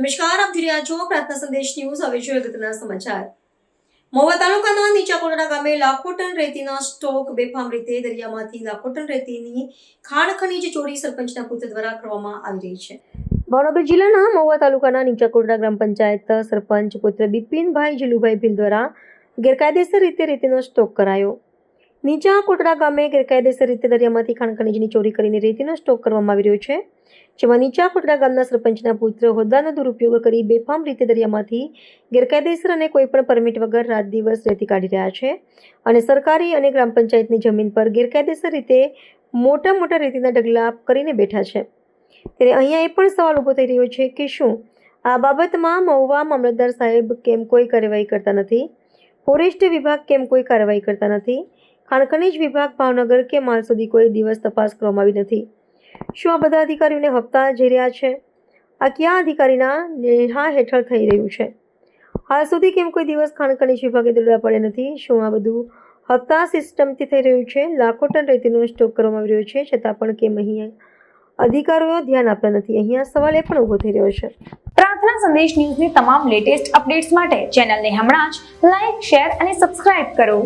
નમસ્કાર, આપ જોઈ રહ્યા છો પ્રાર્થના સંદેશ ન્યૂઝ. હવે જોઈએ અગત્યના સમાચાર. મહુવા તાલુકાના નીચાકોટડા ગામે લાખો ટન રેતીના સ્ટોક બેફામ રીતે દરિયામાંથી લાખો ટન રેતીની ખાણ ખનીજ ચોરી સરપંચના પુત્ર દ્વારા કરવામાં આવી રહી છે. ભાવનગર જિલ્લાના મહુવા તાલુકાના નીચાકોટડા ગ્રામ પંચાયત સરપંચ પુત્ર બિપિનભાઈ જીલુભાઈ ભીલ દ્વારા ગેરકાયદેસર રીતે રેતીનો સ્ટોક કરાયો. નીચા કોટડા ગામે ગેરકાયદેસર રીતે દરિયામાંથી ખાણ ખનીજની ચોરી કરીને રેતીનો સ્ટોક કરવામાં આવી રહ્યો છે, જેમાં નીચા કોટડા ગામના સરપંચના પુત્ર હોદ્દાનો દુરુપયોગ કરી બેફામ રીતે દરિયામાંથી ગેરકાયદેસર અને કોઈપણ પરમિટ વગર રાત દિવસ રેતી કાઢી રહ્યા છે અને સરકારી અને ગ્રામ પંચાયતની જમીન પર ગેરકાયદેસર રીતે મોટા મોટા રેતીના ઢગલા કરીને બેઠા છે. ત્યારે અહીંયા એ પણ સવાલ ઊભો થઈ રહ્યો છે કે શું આ બાબતમાં મહુવા મામલતદાર સાહેબ કેમ કોઈ કાર્યવાહી કરતા નથી? ફોરેસ્ટ વિભાગ કેમ કોઈ કાર્યવાહી કરતા નથી? ખાણ ખનીજ વિભાગ ભાવનગર કે હાલ સુધી કોઈ દિવસ તપાસ કરવામાં આવી નથી. શું આ બધા અધિકારીઓને હપ્તા જઈ રહ્યા છે? આ કયા અધિકારીના નેહા હેઠળ થઈ રહ્યું છે? હાલ સુધી કેમ કોઈ દિવસ ખાણ ખનીજ વિભાગે દોડવા પડ્યા નથી? શું આ બધું હપ્તા સિસ્ટમથી થઈ રહ્યું છે? લાખો ટન રેતીનો સ્ટોક કરવામાં આવી રહ્યો છે, છતાં પણ કેમ અહીંયા અધિકારીઓ ધ્યાન આપતા નથી? અહીંયા સવાલ એ પણ ઊભો થઈ રહ્યો છે. પ્રાર્થના સંદેશ ન્યૂઝની તમામ લેટેસ્ટ અપડેટ્સ માટે ચેનલને હમણાં જ લાઈક, શેર અને સબસ્ક્રાઇબ કરો.